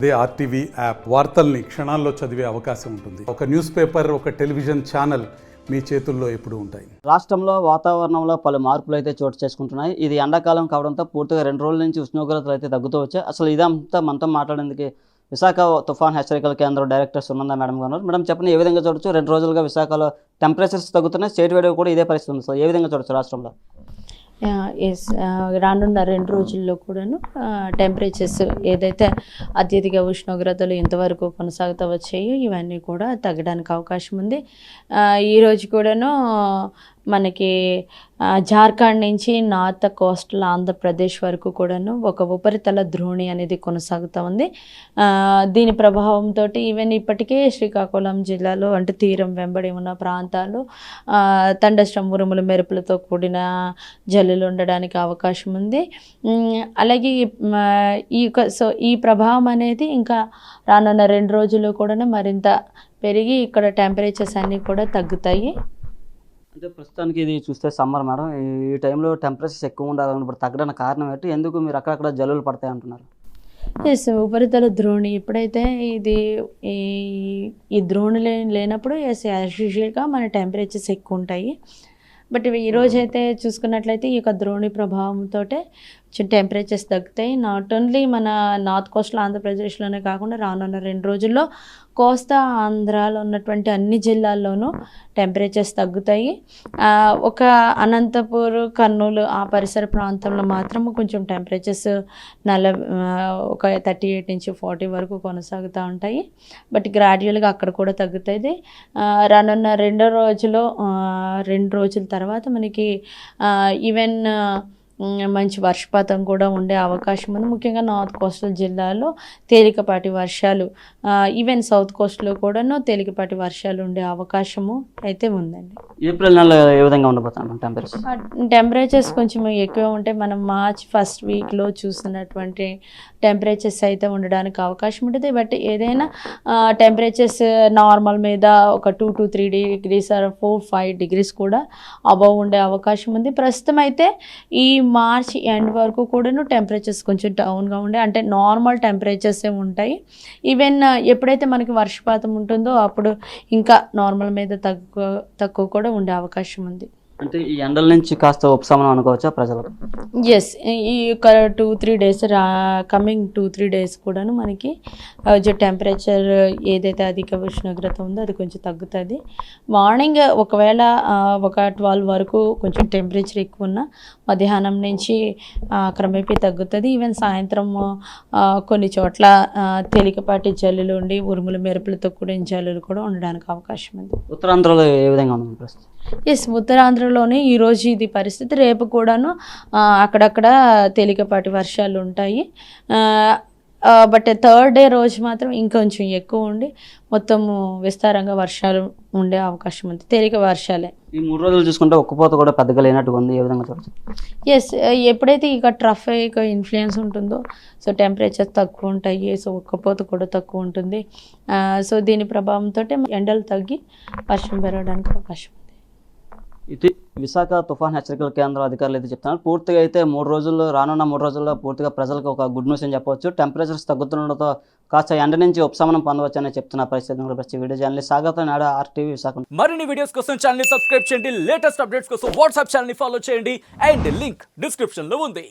అదే RTV app వార్తల్ని క్షణాల్లో చదివే అవకాశం ఉంటుంది. ఒక న్యూస్ పేపర్, ఒక టెలివిజన్ ఛానల్ మీ చేతుల్లో ఎప్పుడూ ఉంటాయి. రాష్ట్రంలో వాతావరణంలో పలు మార్పులు అయితే చోటు చేసుకుంటున్నాయి. ఇది ఎండాకాలం కావడంతో పూర్తిగా 2 రోజుల నుంచి ఉష్ణోగ్రతలు అయితే తగ్గుతూ వచ్చాయి. అసలు ఇదంతా మనతో మాట్లాడేందుకు విశాఖ తుఫాన్ హెచ్చరికల కేంద్రం డైరెక్టర్ సునంద మేడం గారు ఉన్నారు. మేడం చెప్పండి, ఏ విధంగా చూడొచ్చు? 2 రోజులుగా విశాఖలో టెంపరేచర్స్ తగ్గుతున్నాయి. స్టేట్ వైడ్ కూడా ఇదే పరిస్థితి ఉంది. సో ఏ విధంగా చూడొచ్చు రాష్ట్రంలో? ఎస్, రానున్న 2 రోజుల్లో కూడాను టెంపరేచర్స్ ఏదైతే అత్యధిక ఉష్ణోగ్రతలు ఇంతవరకు కొనసాగుతూ వచ్చాయో ఇవన్నీ కూడా తగ్గడానికి అవకాశం ఉంది. ఈరోజు కూడాను మనకి జార్ఖండ్ నుంచి నార్త్ కోస్టల్ ఆంధ్రప్రదేశ్ వరకు కూడాను ఒక ఉపరితల ద్రోణి అనేది కొనసాగుతూ ఉంది. దీని ప్రభావంతో ఈవెన్ ఇప్పటికే శ్రీకాకుళం జిల్లాలో అంటే తీరం వెంబడి ఉన్న ప్రాంతాలు తండస్ట్రం ఉరుములు మెరుపులతో కూడిన జల్లులు ఉండడానికి అవకాశం ఉంది. అలాగే ఈ ప్రభావం అనేది ఇంకా రానున్న 2 రోజుల్లో కూడా మరింత పెరిగి ఇక్కడ టెంపరేచర్స్ అన్నీ కూడా తగ్గుతాయి. అంటే ప్రస్తుతానికి ఇది చూస్తే సమ్మర్ మేడం, ఈ టైంలో టెంపరేచర్స్ ఎక్కువ ఉండాలని ఇప్పుడు తగ్గడానికి కారణం ఏంటి? ఎందుకు మీరు అక్కడక్కడ జల్లులు పడతాయి అంటున్నారు? ఎస్, ఉపరితల ద్రోణి ఎప్పుడైతే ఈ ద్రోణి లేనప్పుడు ఎస్ యాజ్ యూజువల్గా మన టెంపరేచర్స్ ఎక్కువ ఉంటాయి. బట్ ఈరోజు అయితే చూసుకున్నట్లయితే ఈ యొక్క ద్రోణి ప్రభావంతో టెంపరేచర్స్ తగ్గుతాయి. నాట్ ఓన్లీ మన నార్త్ కోస్టల్ ఆంధ్రప్రదేశ్లోనే కాకుండా రానున్న 2 రోజుల్లో కోస్తా ఆంధ్రాలో ఉన్నటువంటి అన్ని జిల్లాల్లోనూ టెంపరేచర్స్ తగ్గుతాయి. ఒక అనంతపూర్, కర్నూలు ఆ పరిసర ప్రాంతంలో మాత్రం కొంచెం టెంపరేచర్స్ ఒక 38 నుంచి 40 వరకు కొనసాగుతూ ఉంటాయి. బట్ గ్రాడ్యువల్గా అక్కడ కూడా తగ్గుతుంది. రానున్న 2 రోజుల తర్వాత మనకి ఈవెన్ మంచి వర్షపాతం కూడా ఉండే అవకాశం ఉంది. ముఖ్యంగా నార్త్ కోస్టల్ జిల్లాలో తేలికపాటి వర్షాలు, ఈవెన్ సౌత్ కోస్ట్లో కూడాను తేలికపాటి వర్షాలు ఉండే అవకాశము అయితే ఉందండి. ఏప్రిల్ నెలలో ఏ విధంగా ఉండబోతున్నాం టెంపరేచర్స్ కొంచెం ఎక్కువ ఉంటే మనం మార్చ్ ఫస్ట్ వీక్లో చూసినటువంటి టెంపరేచర్స్ అయితే ఉండడానికి అవకాశం ఉంటుంది. బట్ ఏదైనా టెంపరేచర్స్ నార్మల్ మీద ఒక 2 to 3 degrees ఆర్ 4-5 degrees కూడా అబవ్ ఉండే అవకాశం ఉంది. ప్రస్తుతం అయితే ఈ మార్చ్ ఎండ్ వరకు కూడాను టెంపరేచర్స్ కొంచెం డౌన్గా ఉండే, అంటే నార్మల్ టెంపరేచర్సే ఉంటాయి. ఈవెన్ ఎప్పుడైతే మనకి వర్షపాతం ఉంటుందో అప్పుడు ఇంకా నార్మల్ మీద తక్కువ కూడా ఉండే అవకాశం ఉంది. అంటే ఈ ఎండల నుంచి కాస్త ఉపశమనం అనుకోవచ్చా ప్రజలకు? ఎస్, ఈ యొక్క 2-3 days కమింగ్ 2-3 days కూడాను మనకి టెంపరేచర్ ఏదైతే అధిక ఉష్ణోగ్రత ఉందో అది కొంచెం తగ్గుతుంది. మార్నింగ్ ఒకవేళ ఒక 12 వరకు కొంచెం టెంపరేచర్ ఎక్కువ ఉన్నా మధ్యాహ్నం నుంచి క్రమేపీ తగ్గుతుంది. ఈవెన్ సాయంత్రం కొన్ని చోట్ల తేలికపాటి జల్లులు ఉండి ఉరుములు మెరుపులతో కూడిన జల్లులు కూడా ఉండడానికి అవకాశం ఉంది. ఉత్తరాంధ్రలో ఏ విధంగా ఉంది ప్రస్తుతం? ఎస్, ఉత్తరాంధ్రలోనే ఈరోజు ఇది పరిస్థితి. రేపు కూడాను అక్కడక్కడ తేలికపాటి వర్షాలు ఉంటాయి. బట్ 3rd day రోజు మాత్రం ఇంకొంచెం ఎక్కువ ఉండి మొత్తము విస్తారంగా వర్షాలు ఉండే అవకాశం ఉంది. తేలిక వర్షాలే. ఈ 3 రోజులు చూసుకుంటే ఒక్కపోత కూడా పెద్దగా లేనట్టుగా ఉంది. ఏ విధంగా చూడచ్చు? ఎస్, ఎప్పుడైతే ఇక ట్రఫిక్ ఇన్ఫ్లుయెన్స్ ఉంటుందో సో టెంపరేచర్ తక్కువ ఉంటాయి. సో ఒక్కపోత కూడా తక్కువ ఉంటుంది. సో దీని ప్రభావంతో ఎండలు తగ్గి వర్షం పెరగడానికి అవకాశం ఉంది. ఇది విశాఖ తుఫాన్ హెచ్చరికల కేంద్రం అధికారులు అయితే చెప్తున్నారు. పూర్తిగా అయితే రానున్న 3 రోజుల్లో పూర్తిగా ప్రజలకు ఒక గుడ్ న్యూస్ అని చెప్పవచ్చు. టెంపరేచర్స్ తగ్గుతుండడంతో కాస్త ఎండ నుంచి ఉపశమనం పొందవచ్చు అని చెప్తున్న పరిస్థితి. వీడియో జర్నలిస్ట్ సాగర్తో నాడు RTV విశాఖ. మరిన్ని వీడియోస్ కోసం ఛానల్ సబ్స్క్రైబ్ చేయండి. లేటెస్ట్ అప్డేట్స్ కోసం వాట్సాప్ ఛానల్ ఫాలో చేయండి. అండ్ లింక్ డిస్క్రిప్షన్ లో ఉంది.